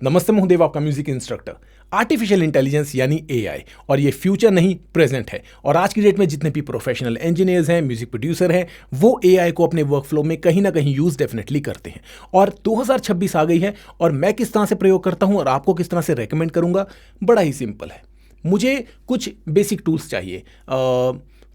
नमस्ते, मैं हूं देव, आपका म्यूजिक इंस्ट्रक्टर। आर्टिफिशियल इंटेलिजेंस यानी एआई, और ये फ्यूचर नहीं प्रेजेंट है। और आज की डेट में जितने भी प्रोफेशनल इंजीनियर्स हैं, म्यूजिक प्रोड्यूसर हैं, वो एआई को अपने वर्कफ्लो में कहीं ना कहीं यूज डेफिनेटली करते हैं। और 2026 आ गई है, और मैं किस तरह से प्रयोग करता हूं और आपको किस तरह से रेकमेंड करूंगा, बड़ा ही सिंपल है। मुझे कुछ बेसिक टूल्स चाहिए।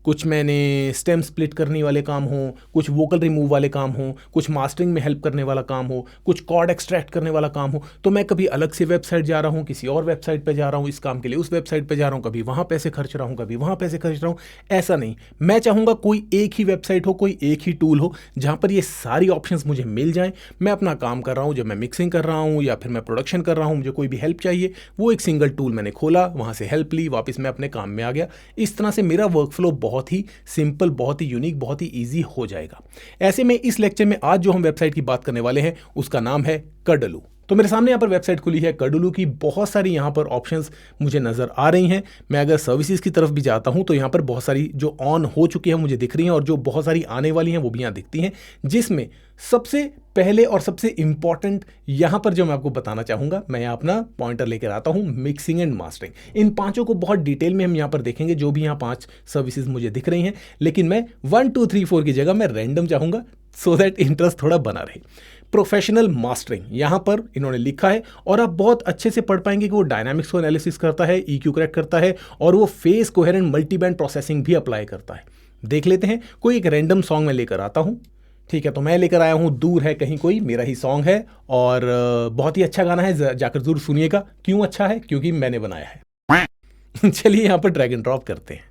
कुछ मैंने स्टेम स्प्लिट करने वाले काम हो, कुछ वोकल रिमूव वाले काम हो, कुछ मास्टरिंग में हेल्प करने वाला काम हो, कुछ कॉर्ड एक्सट्रैक्ट करने वाला काम हो, तो मैं कभी अलग से वेबसाइट जा रहा हूँ, किसी और वेबसाइट पे जा रहा हूँ, इस काम के लिए उस वेबसाइट पे जा रहा हूँ, कभी वहाँ पैसे खर्च रहा हूँ, कभी वहाँ पैसे खर्च रहा हूँ। ऐसा नहीं, मैं चाहूँगा कोई एक ही वेबसाइट हो, कोई एक ही टूल हो, जहाँ पर ये सारी ऑप्शंस मुझे मिल जाएं। मैं अपना काम कर रहा हूँ, जब मैं मिक्सिंग कर रहा हूँ या फिर मैं प्रोडक्शन कर रहा हूँ, मुझे कोई भी हेल्प चाहिए, वो एक सिंगल टूल मैंने खोला, वहाँ से हेल्प ली, वापस मैं अपने काम में आ गया। इस तरह से मेरा वर्कफ्लो बहुत ही सिंपल, बहुत ही यूनिक, बहुत ही इजी हो जाएगा। ऐसे में इस लेक्चर में आज जो हम वेबसाइट की बात करने वाले हैं, उसका नाम है कडलू। तो मेरे सामने यहाँ पर वेबसाइट खुली है कडलू की। बहुत सारी यहाँ पर ऑप्शंस मुझे नज़र आ रही हैं। मैं अगर सर्विसेज की तरफ भी जाता हूँ तो यहाँ पर बहुत सारी जो ऑन हो चुकी हैं मुझे दिख रही हैं, और जो बहुत सारी आने वाली हैं वो भी यहाँ दिखती हैं। जिसमें सबसे पहले और सबसे इंपॉर्टेंट यहाँ पर जो मैं आपको बताना चाहूँगा, मैं यहाँ अपना पॉइंटर लेकर आता हूँ, मिक्सिंग एंड मास्टरिंग। इन पांचों को बहुत डिटेल में हम यहाँ पर देखेंगे, जो भी यहाँ 5 सर्विसेज मुझे दिख रही हैं। लेकिन मैं 1 2 3 4 की जगह मैं रैंडम चाहूँगा, सो दैट इंटरेस्ट थोड़ा बना रहे। प्रोफेशनल मास्टरिंग यहाँ पर इन्होंने लिखा है, और आप बहुत अच्छे से पढ़ पाएंगे कि वो डायनामिक्स को एनालिसिस करता है, EQ करेक्ट करता है, और वो फेस कोहेरेंट मल्टीबैंड प्रोसेसिंग भी अप्लाई करता है। देख लेते हैं। कोई एक रैंडम सॉन्ग मैं लेकर आता हूँ। ठीक है, तो मैं लेकर आया हूँ दूर है कहीं कोई, मेरा ही सॉन्ग है, और बहुत ही अच्छा गाना है, जाकर जरूर सुनिएगा। क्यों अच्छा है? क्योंकि मैंने बनाया है। चलिए यहाँ पर ड्रैग एंड ड्रॉप करते हैं।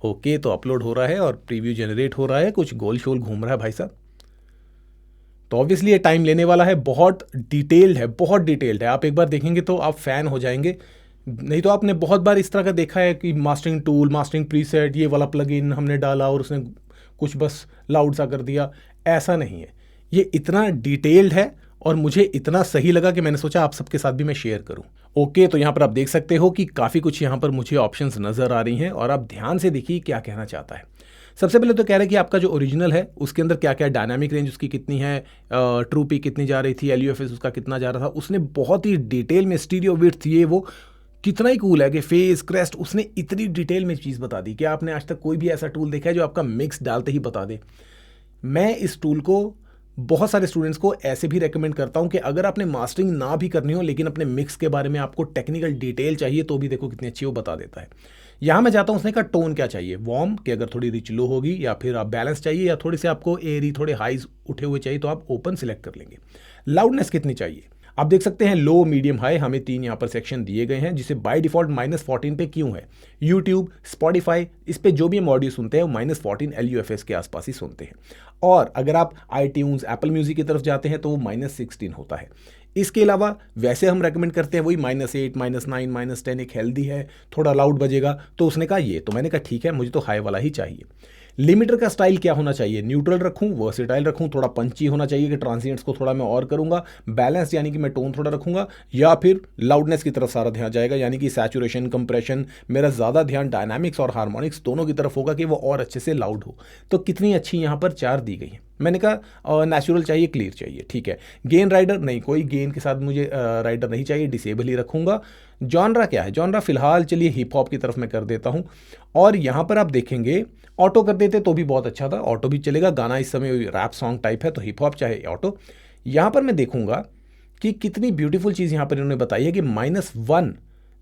ओके, तो अपलोड हो रहा है और प्रीव्यू जनरेट हो रहा है, कुछ गोल शोल घूम रहा है भाई साहब। तो ऑब्वियसली ये टाइम लेने वाला है, बहुत डिटेल्ड है, बहुत डिटेल्ड है। आप एक बार देखेंगे तो आप फैन हो जाएंगे। नहीं तो आपने बहुत बार इस तरह का देखा है कि मास्टरिंग टूल, मास्टरिंग प्रीसेट, ये वाला प्लगइन हमने डाला और उसने कुछ बस लाउड सा कर दिया। ऐसा नहीं है, ये इतना डिटेल्ड है और मुझे इतना सही लगा कि मैंने सोचा आप सबके साथ भी मैं शेयर करूं। ओके, तो यहाँ पर आप देख सकते हो कि काफ़ी कुछ यहाँ पर मुझे ऑप्शंस नज़र आ रही हैं, और आप ध्यान से देखिए क्या कहना चाहता है। सबसे पहले तो कह रहा है कि आपका जो ओरिजिनल है उसके अंदर क्या क्या डायनामिक रेंज उसकी कितनी है, ट्रू पी कितनी जा रही थी, LUFS उसका कितना जा रहा था। उसने बहुत ही डिटेल में स्टीरियो विड्थ, ये वो, कितना ही कूल है कि फेस क्रेस्ट, उसने इतनी डिटेल में चीज़ बता दी। क्या आपने आज तक कोई भी ऐसा टूल देखा है जो आपका मिक्स डालते ही बता दे? मैं इस टूल को बहुत सारे स्टूडेंट्स को ऐसे भी रेकमेंड करता हूं कि अगर आपने मास्टरिंग ना भी करनी हो, लेकिन अपने मिक्स के बारे में आपको टेक्निकल डिटेल चाहिए, तो भी देखो कितनी अच्छी वो बता देता है। यहां मैं जाता हूं, उसने कहा टोन क्या चाहिए, वार्म, कि अगर थोड़ी रिच लो होगी, या फिर आप बैलेंस चाहिए, या थोड़े से आपको एरी, थोड़े हाईज उठे हुए चाहिए, तो आप ओपन सिलेक्ट कर लेंगे। लाउडनेस कितनी चाहिए आप देख सकते हैं, लो, मीडियम, हाई, हमें 3 यहाँ पर सेक्शन दिए गए हैं, जिसे बाय डिफॉल्ट -14 पे क्यों है। यूट्यूब, स्पॉटिफाई, इस पे जो भी हम ऑडियो सुनते हैं वो -14 LUFS के आसपास ही सुनते हैं। और अगर आप iTunes, एप्पल म्यूजिक की तरफ जाते हैं तो वो -16 होता है। इसके अलावा वैसे हम रेकमेंड करते हैं वही -8, -9, -10, एक हेल्दी है, थोड़ा लाउड बजेगा, तो उसने कहा ये, तो मैंने कहा ठीक है, मुझे तो हाई वाला ही चाहिए। लिमिटर का स्टाइल क्या होना चाहिए? न्यूट्रल रखूं, वर्सेटाइल रखूं, थोड़ा पंची होना चाहिए कि ट्रांसिएंट्स को थोड़ा मैं और करूंगा, बैलेंस यानी कि मैं टोन थोड़ा रखूंगा, या फिर लाउडनेस की तरफ सारा ध्यान जाएगा, यानी कि सैचुरेशन, कंप्रेशन, मेरा ज़्यादा ध्यान डायनामिक्स और हार्मोनिक्स दोनों की तरफ होगा कि वो और अच्छे से लाउड हो। तो कितनी अच्छी यहाँ पर 4 दी गई है। मैंने कहा नेचुरल चाहिए, क्लियर चाहिए, ठीक है। गेन राइडर नहीं, कोई गेन के साथ मुझे राइडर नहीं चाहिए, डिसेबल ही रखूंगा। जॉनरा क्या है? जॉनरा फिलहाल चलिए हिप हॉप की तरफ मैं कर देता हूं। और यहाँ पर आप देखेंगे ऑटो कर देते तो भी बहुत अच्छा था, ऑटो भी चलेगा। गाना इस समय रैप सॉन्ग टाइप है, तो हिप हॉप चाहे ऑटो। यहाँ पर मैं देखूंगा कि कितनी ब्यूटीफुल चीज़ यहाँ पर इन्होंने बताई है कि -1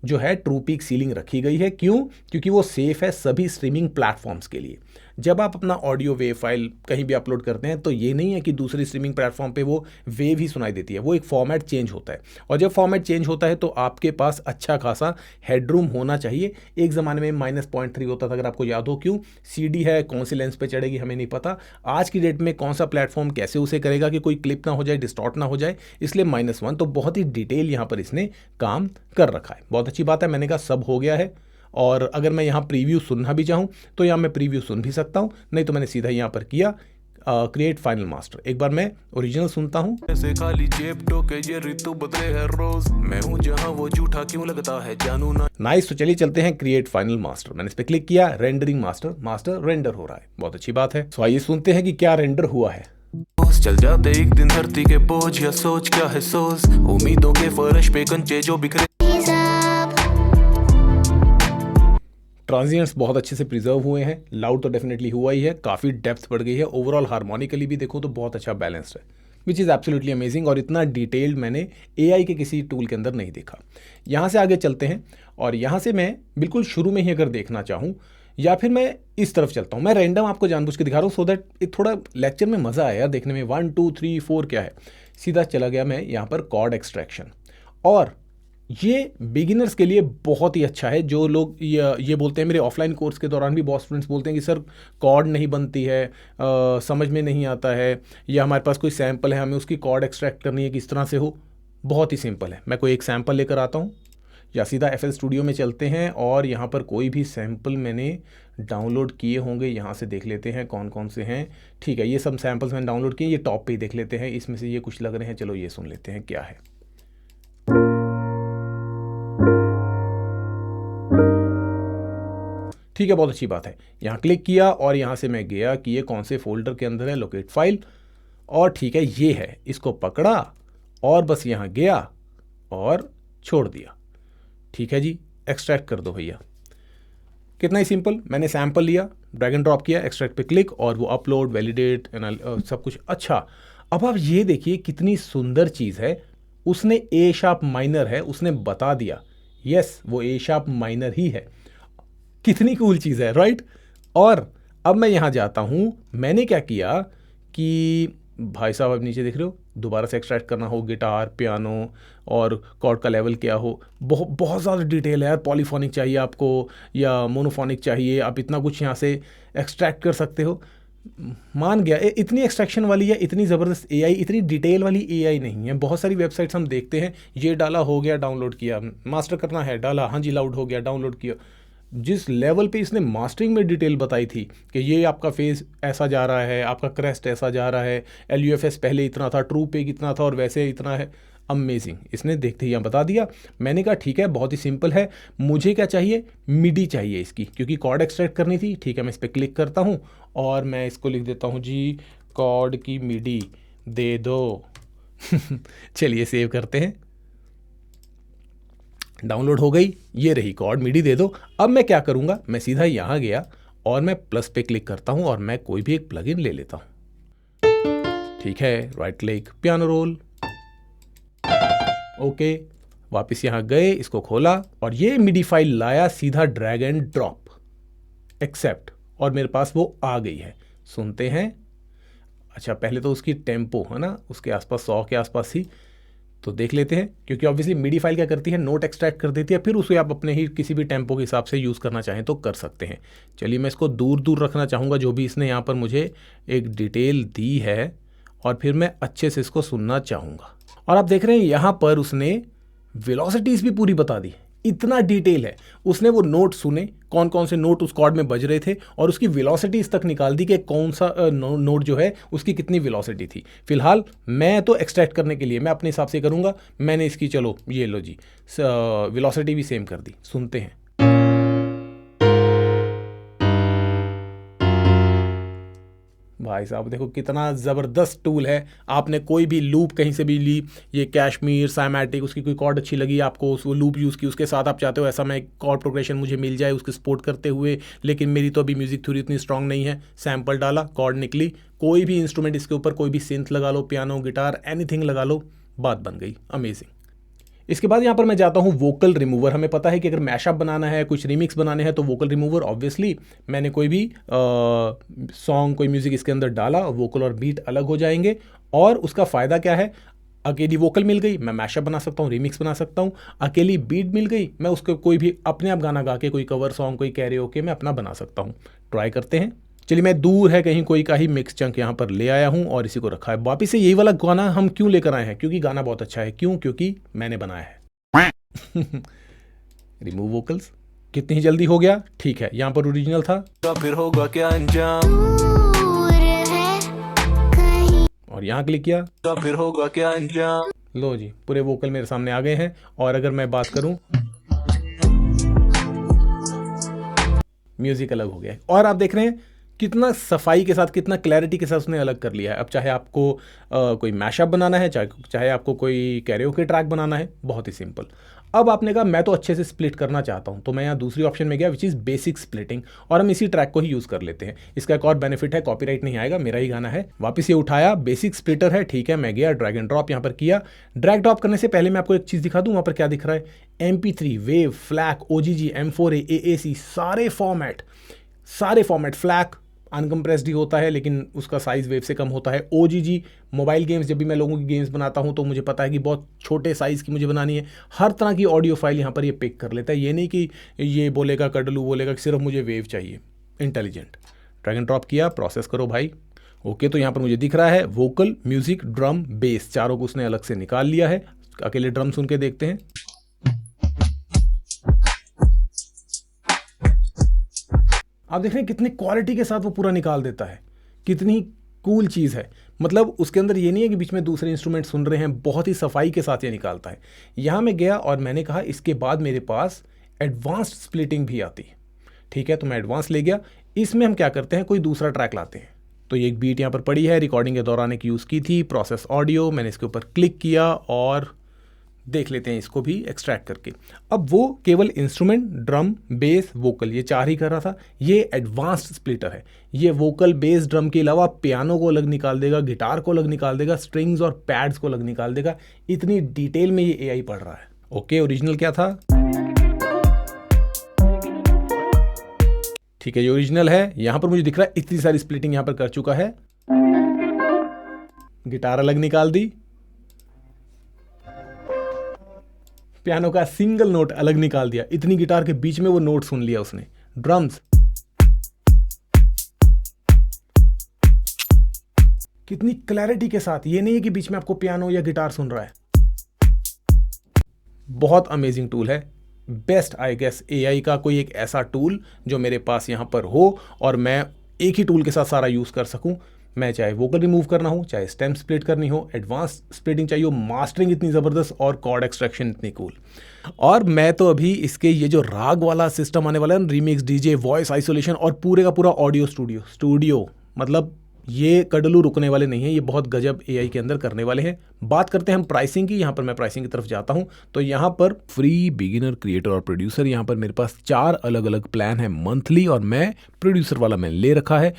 जो है ट्रू पीक सीलिंग रखी गई है। क्यों? क्योंकि वो सेफ है सभी स्ट्रीमिंग प्लेटफॉर्म्स के लिए। जब आप अपना ऑडियो वेव फाइल कहीं भी अपलोड करते हैं तो ये नहीं है कि दूसरी स्ट्रीमिंग प्लेटफॉर्म पे वो वेव ही सुनाई देती है, वो एक फॉर्मेट चेंज होता है, और जब फॉर्मेट चेंज होता है तो आपके पास अच्छा खासा हेडरूम होना चाहिए। एक ज़माने में -0.3 होता था, अगर आपको याद हो। क्यों? CD है, कौन सी लेंस पे चढ़ेगी हमें नहीं पता। आज की डेट में कौन सा प्लेटफॉर्म कैसे उसे करेगा कि कोई क्लिप ना हो जाए, डिस्टॉर्ट ना हो जाए, इसलिए -1। तो बहुत ही डिटेल यहाँ पर इसने काम कर रखा है, बहुत अच्छी बात है। मैंने कहा सब हो गया है, और अगर मैं यहाँ प्रीव्यू सुनना भी चाहूँ तो यहाँ मैं प्रीव्यू सुन भी सकता हूँ, नहीं तो मैंने सीधा यहाँ पर किया क्रिएट फाइनल मास्टर। एक बार मैं ओरिजिनल सुनता हूँ। ऐसे खाली जेब टोके ये ऋतु बदले है रोज, मैं हूँ जहाँ वो झूठा क्यों लगता है जानू ना। नाइस, तो चलिए चलते हैं क्रिएट फाइनल मास्टर। मैंने इस पर क्लिक किया, रेंडरिंग मास्टर, मास्टर रेंडर हो रहा है, बहुत अच्छी बात है। सो आइए सुनते हैं कि क्या रेंडर हुआ है। लॉस चल जाते एक दिन धरती के बोझ या सोच क्या है सोच उम्मीदों के फर्श पे कंचे जो बिखरे। ट्रांजिएंट्स बहुत अच्छे से प्रिजर्व हुए हैं, लाउड तो डेफिनेटली हुआ ही है, काफ़ी डेप्थ बढ़ गई है, ओवरऑल हार्मोनिकली भी देखो तो बहुत अच्छा बैलेंस्ड है, विच इज़ एब्सोल्युटली अमेजिंग। और इतना डिटेल्ड मैंने एआई के किसी टूल के अंदर नहीं देखा। यहाँ से आगे चलते हैं और यहाँ से मैं बिल्कुल शुरू में ही अगर देखना चाहूँ या फिर मैं इस तरफ चलता हूँ, मैं रैंडम आपको जानबूझ के दिखा रहा हूँ सो दैट थोड़ा लेक्चर में मज़ा आया देखने में। 1 2 3 4 क्या है, सीधा चला गया मैं यहाँ पर कॉर्ड एक्सट्रैक्शन। और ये बिगिनर्स के लिए बहुत ही अच्छा है। जो लोग ये बोलते हैं, मेरे ऑफलाइन कोर्स के दौरान भी बहुत स्टूडेंट्स बोलते हैं कि सर कॉर्ड नहीं बनती है, समझ में नहीं आता है, या हमारे पास कोई सैम्पल है हमें उसकी कॉर्ड एक्सट्रैक्ट करनी है, किस तरह से हो। बहुत ही सिंपल है, मैं कोई एक सैम्पल लेकर आता हूँ या सीधा FL स्टूडियो में चलते हैं और यहाँ पर कोई भी सैम्पल मैंने डाउनलोड किए होंगे, यहाँ से देख लेते हैं कौन कौन से हैं। ठीक है, ये सब सैम्पल्स मैंने डाउनलोड किए, ये टॉप पे ही देख लेते हैं, इसमें से ये कुछ लग रहे हैं, चलो ये सुन लेते हैं क्या है। ठीक है, बहुत अच्छी बात है। यहाँ क्लिक किया और यहाँ से मैं गया कि ये कौन से फोल्डर के अंदर है, लोकेट फाइल, और ठीक है ये है, इसको पकड़ा और बस यहाँ गया और छोड़ दिया। ठीक है जी, एक्सट्रैक्ट कर दो भैया, कितना ही सिंपल। मैंने सैम्पल लिया, ड्रैग एंड ड्रॉप किया, एक्सट्रैक्ट पे क्लिक और वो अपलोड, वैलिडेट, सब कुछ। अच्छा, अब आप ये देखिए कितनी सुंदर चीज़ है, उसने ए शार्प माइनर है, उसने बता दिया यस वो ए शार्प माइनर ही है। कितनी कूल चीज़ है, राइट। और अब मैं यहाँ जाता हूँ, मैंने क्या किया कि भाई साहब अब नीचे देख रहे हो, दोबारा से एक्सट्रैक्ट करना हो गिटार, पियानो और कॉर्ड का लेवल क्या हो, बहुत ज़्यादा डिटेल है यार। पॉलीफोनिक चाहिए आपको या मोनोफोनिक चाहिए, आप इतना कुछ यहाँ से एक्सट्रैक्ट कर सकते हो। मान गया, इतनी एक्सट्रैक्शन वाली या इतनी ज़बरदस्त एआई, इतनी डिटेल वाली एआई नहीं है। बहुत सारी वेबसाइट्स हम देखते हैं, ये डाला हो गया, डाउनलोड किया, मास्टर करना है डाला, हाँ जी लाउड हो गया, डाउनलोड किया। जिस लेवल पे इसने मास्टरिंग में डिटेल बताई थी कि ये आपका फेज ऐसा जा रहा है, आपका क्रेस्ट ऐसा जा रहा है, LUFS पहले इतना था, ट्रू पे कितना था और वैसे इतना है, अमेजिंग। इसने देखते ही यहाँ बता दिया। मैंने कहा ठीक है, बहुत ही सिंपल है, मुझे क्या चाहिए, मिडी चाहिए इसकी, क्योंकि कॉर्ड एक्सट्रैक्ट करनी थी। ठीक है, मैं इस पर क्लिक करता हूँ और मैं इसको लिख देता हूँ जी, कॉर्ड की मिडी दे दो। चलिए सेव करते हैं, डाउनलोड हो गई, ये रही कॉर्ड मिडी दे दो। अब मैं क्या करूँगा, मैं सीधा यहाँ गया और मैं प्लस पे क्लिक करता हूँ और मैं कोई भी एक प्लगइन ले लेता हूँ। ठीक है, right click, piano role, okay, वापस यहाँ गए, इसको खोला और ये मिडी फाइल लाया, सीधा ड्रैग एंड ड्रॉप, एक्सेप्ट, और मेरे पास वो आ गई है। सुनते हैं। अच्छा, पहले तो उसकी टेम्पो है ना, उसके आसपास 100 के आसपास ही, तो देख लेते हैं, क्योंकि ऑब्वियसली मिडी फाइल क्या करती है, नोट एक्सट्रैक्ट कर देती है, फिर उसे आप अपने ही किसी भी टेम्पो के हिसाब से यूज़ करना चाहें तो कर सकते हैं। चलिए, मैं इसको दूर दूर रखना चाहूँगा, जो भी इसने यहाँ पर मुझे एक डिटेल दी है, और फिर मैं अच्छे से इसको सुनना चाहूँगा। और आप देख रहे हैं यहाँ पर उसने वेलोसिटीज़ भी पूरी बता दी, इतना डिटेल है। उसने वो नोट सुने, कौन कौन से नोट उस कॉर्ड में बज रहे थे, और उसकी वेलोसिटीज़ तक निकाल दी कि कौन सा नोट जो है उसकी कितनी वेलोसिटी थी। फिलहाल मैं तो एक्सट्रैक्ट करने के लिए मैं अपने हिसाब से करूँगा, मैंने इसकी चलो ये लो जी वेलोसिटी भी सेम कर दी, सुनते हैं। भाई साहब देखो कितना ज़बरदस्त टूल है। आपने कोई भी लूप कहीं से भी ली, ये कैश्मीर, साइमैटिक, उसकी कोई कॉर्ड अच्छी लगी आपको, उस वो लूप यूज़ की, उसके साथ आप चाहते हो ऐसा मैं कॉर्ड प्रोग्रेशन मुझे मिल जाए उसके सपोर्ट करते हुए, लेकिन मेरी तो अभी म्यूज़िक थ्योरी इतनी स्ट्रांग नहीं है। सैम्पल डाला, कॉर्ड निकली, कोई भी इंस्ट्रूमेंट इसके ऊपर, कोई भी सिंथ लगा लो, पियानो, गिटार, एनीथिंग लगा लो, बात बन गई, अमेजिंग। इसके बाद यहाँ पर मैं जाता हूँ वोकल रिमूवर। हमें पता है कि अगर मैशअप बनाना है, कुछ रिमिक्स बनाने हैं, तो वोकल रिमूवर ऑब्वियसली, मैंने कोई भी सॉन्ग, कोई म्यूज़िक इसके अंदर डाला, वोकल और बीट अलग हो जाएंगे। और उसका फ़ायदा क्या है, अकेली वोकल मिल गई, मैं मैशअप बना सकता हूँ, रिमिक्स बना सकता हूँ। अकेली बीट मिल गई, मैं उसको कोई भी अपने आप गाना गा के, कोई कवर सॉन्ग, कोई कैरियोके मैं अपना बना सकता हूँ। ट्राई करते हैं। चलिए, मैं दूर है कहीं कोई का ही मिक्स चंक यहाँ पर ले आया हूँ और इसी को रखा है। वापिस से यही वाला गाना हम क्यों लेकर आए हैं, क्योंकि गाना बहुत अच्छा है। क्यों? क्योंकि मैंने बनाया है। रिमूव वोकल्स, कितनी ही जल्दी हो गया। ठीक है, यहाँ पर ओरिजिनल था, फिर होगा क्या अंजाम, और यहाँ क्लिक किया, फिर होगा क्या अंजाम। लो जी, पूरे वोकल मेरे सामने आ गए हैं। और अगर मैं बात करूं, म्यूजिक अलग हो गया है। और आप देख रहे हैं कितना सफाई के साथ, कितना क्लैरिटी के साथ उसने अलग कर लिया है। अब चाहे आपको कोई मैशअप बनाना है, चाहे आपको कोई कैरियोके ट्रैक बनाना है, बहुत ही सिंपल। अब आपने कहा मैं तो अच्छे से स्प्लिट करना चाहता हूं, तो मैं यहाँ दूसरी ऑप्शन में गया विच इज़ बेसिक स्प्लिटिंग, और हम इसी ट्रैक को ही यूज़ कर लेते हैं। इसका एक और बेनिफिट है, कॉपीराइट नहीं आएगा, मेरा ही गाना है। वापस ये उठाया, बेसिक स्प्लिटर है, ठीक है, मैं गया ड्रैग एंड ड्रॉप यहाँ पर किया। ड्रैग ड्रॉप करने से पहले मैं आपको एक चीज़ दिखा दूँ, वहाँ पर क्या दिख रहा है, MP3, wave, FLAC, OGG, M4A, AAC, सारे फॉर्मेट, फ्लैक अनकम्प्रेस्ड ही होता है लेकिन उसका साइज़ वेव से कम होता है। OGG मोबाइल गेम्स, जब भी मैं लोगों की गेम्स बनाता हूं तो मुझे पता है कि बहुत छोटे साइज़ की मुझे बनानी है। हर तरह की ऑडियो फाइल यहाँ पर ये पिक कर लेता है। ये नहीं कि ये बोलेगा, कडलू बोलेगा कि सिर्फ मुझे वेव चाहिए। इंटेलिजेंट। ड्रैग एंड ड्रॉप किया, प्रोसेस करो भाई। ओके, तो यहाँ पर मुझे दिख रहा है वोकल, म्यूजिक, ड्रम, बेस, चारों को उसने अलग से निकाल लिया है। अकेले ड्रम सुन के देखते हैं। आप देख रहे हैं कितनी क्वालिटी के साथ वो पूरा निकाल देता है, कितनी कूल चीज़ है। मतलब उसके अंदर ये नहीं है कि बीच में दूसरे इंस्ट्रूमेंट सुन रहे हैं, बहुत ही सफाई के साथ ये निकालता है। यहाँ मैं गया और मैंने कहा इसके बाद मेरे पास एडवांस्ड स्प्लिटिंग भी आती है। ठीक है, तो मैं एडवांस ले गया। इसमें हम क्या करते हैं, कोई दूसरा ट्रैक लाते हैं। तो ये एक बीट यहाँ पर पड़ी है, रिकॉर्डिंग के दौरान एक यूज़ की थी, प्रोसेस ऑडियो। मैंने इसके ऊपर क्लिक किया और देख लेते हैं इसको भी एक्सट्रैक्ट करके। अब वो केवल इंस्ट्रूमेंट, ड्रम, बेस, वोकल, ये 4 ही कर रहा था। ये एडवांस्ड स्प्लिटर है। ये वोकल, बेस, ड्रम के अलावा पियानो को अलग निकाल देगा, गिटार को अलग निकाल देगा, स्ट्रिंग्स और पैड्स को अलग निकाल देगा। इतनी डिटेल में ये AI पढ़ रहा है। ओके, ओरिजिनल क्या था? ठीक है, ये ओरिजिनल है। यहां पर मुझे दिख रहा है इतनी सारी स्प्लिटिंग यहां पर कर चुका है। गिटार अलग निकाल दी, पियानो का सिंगल नोट अलग निकाल दिया, इतनी गिटार के बीच में वो नोट सुन लिया उसने। ड्रम्स, कितनी क्लैरिटी के साथ, ये नहीं है कि बीच में आपको पियानो या गिटार सुन रहा है। बहुत अमेजिंग टूल है। बेस्ट आई गेस AI का कोई एक ऐसा टूल जो मेरे पास यहां पर हो और मैं एक ही टूल के साथ सारा यूज कर सकूं। मैं चाहे वोकल रिमूव करना हो, चाहे स्टेम स्प्लिट करनी हो, एडवांस स्प्लिटिंग चाहिए हो, मास्टरिंग इतनी ज़बरदस्त और कॉर्ड एक्सट्रैक्शन इतनी कूल। और मैं तो अभी इसके ये जो राग वाला सिस्टम आने वाला है, रिमिक्स, DJ, वॉइस आइसोलेशन और पूरे का पूरा ऑडियो स्टूडियो, मतलब ये कडलू रुकने वाले नहीं है, ये बहुत गजब AI के अंदर करने वाले हैं। बात करते हैं हम प्राइसिंग की। यहाँ पर मैं प्राइसिंग की तरफ जाता हूँ तो यहाँ पर फ्री, बिगिनर, क्रिएटर और प्रोड्यूसर, यहाँ पर मेरे पास 4 अलग अलग प्लान है मंथली, और मैं प्रोड्यूसर वाला मैंने ले रखा है।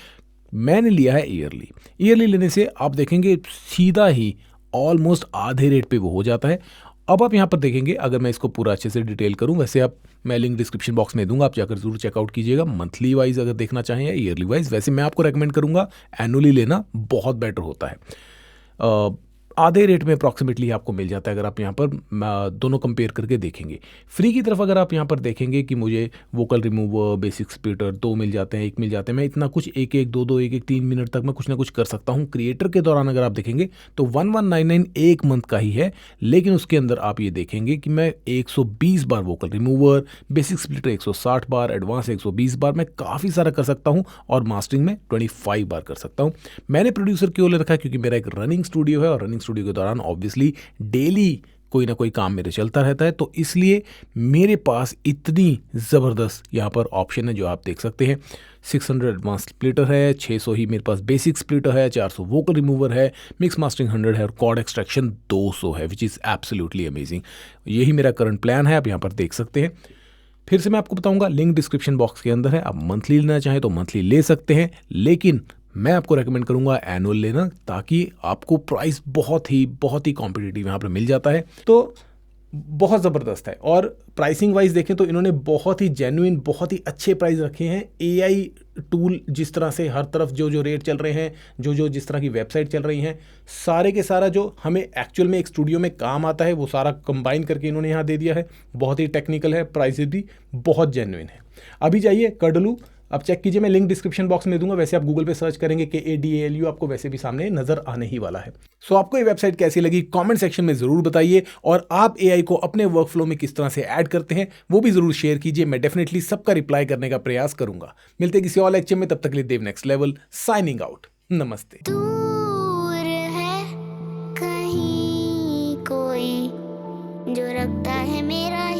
मैंने लिया है ईयरली लेने से आप देखेंगे सीधा ही ऑलमोस्ट आधे रेट पे वो हो जाता है। अब आप यहाँ पर देखेंगे, अगर मैं इसको पूरा अच्छे से डिटेल करूँ, वैसे आप, मैं लिंक डिस्क्रिप्शन बॉक्स में दूंगा, आप जाकर जरूर चेकआउट कीजिएगा मंथली वाइज अगर देखना चाहें या ईयरली वाइज। वैसे मैं आपको रेकमेंड करूंगा एनुअली लेना, बहुत बेटर होता है। आधे रेट में अप्रॉक्सीमेटली आपको मिल जाता है अगर आप यहाँ पर दोनों कंपेयर करके देखेंगे। फ्री की तरफ अगर आप यहाँ पर देखेंगे कि मुझे वोकल रिमूवर, बेसिक स्प्लिटर 2 मिल जाते हैं, 1 मिल जाते हैं, मैं इतना कुछ 1-1, 3 मिनट तक मैं कुछ ना कुछ कर सकता हूँ। क्रिएटर के दौरान अगर आप देखेंगे तो 1199 1 मंथ का ही है, लेकिन उसके अंदर आप ये देखेंगे कि मैं 120 बार वोकल रिमूवर, बेसिक स्प्लिटर 160 बार, एडवांस 120 बार, मैं काफ़ी सारा कर सकता हूँ, और मास्टरिंग में 25 बार कर सकता हूँ। मैंने प्रोड्यूसर क्यों ले रखा है, क्योंकि मेरा एक रनिंग स्टूडियो है और रनिंग स्टूडियो के दौरान ऑब्वियसली डेली कोई ना कोई काम मेरे चलता रहता है, तो इसलिए मेरे पास इतनी ज़बरदस्त यहाँ पर ऑप्शन है जो आप देख सकते हैं। 600 एडवांस स्प्लिटर है, 600 ही मेरे पास बेसिक स्प्लिटर है, 400 वोकल रिमूवर है, मिक्स मास्टरिंग 100 है और कॉर्ड एक्सट्रैक्शन 200 है, विच इज़ एब्सोल्युटली अमेजिंग। यही मेरा करंट प्लान है, आप यहाँ पर देख सकते हैं। फिर से मैं आपको बताऊंगा, लिंक डिस्क्रिप्शन बॉक्स के अंदर है। आप मंथली लेना चाहें तो मंथली ले सकते हैं, लेकिन मैं आपको रेकमेंड करूंगा एनुअल लेना, ताकि आपको प्राइस बहुत ही कॉम्पिटिटिव यहाँ पर मिल जाता है। तो बहुत ज़बरदस्त है, और प्राइसिंग वाइज देखें तो इन्होंने बहुत ही जेन्युइन, बहुत ही अच्छे प्राइस रखे हैं। AI टूल जिस तरह से हर तरफ जो रेट चल रहे हैं, जो जिस तरह की वेबसाइट चल रही हैं, सारे के सारा जो हमें एक्चुअल में एक स्टूडियो में काम आता है वो सारा कंबाइन करके इन्होंने यहाँ दे दिया है। बहुत ही टेक्निकल है, प्राइसेस भी बहुत जेन्युइन है। अभी जाइए कडलू, अब चेक कीजिए, मैं लिंक डिस्क्रिप्शन बॉक्स में दूंगा। वैसे आप गूगल पे सर्च करेंगे KADALU, आपको वैसे भी सामने नजर आने ही वाला है। सो आपको ये वेबसाइट कैसी लगी कमेंट सेक्शन में जरूर बताइए, और आप AI को अपने वर्कफ्लो में किस तरह से ऐड करते हैं वो भी जरूर शेयर कीजिए। मैं डेफिनेटली सबका रिप्लाई करने का प्रयास करूंगा। मिलते हैं किसी और लेक्चर में, तब तक के लिए देव नेक्स्ट लेवल साइनिंग आउट। नमस्ते। दूर है कहीं कोई जो रखता है मेरा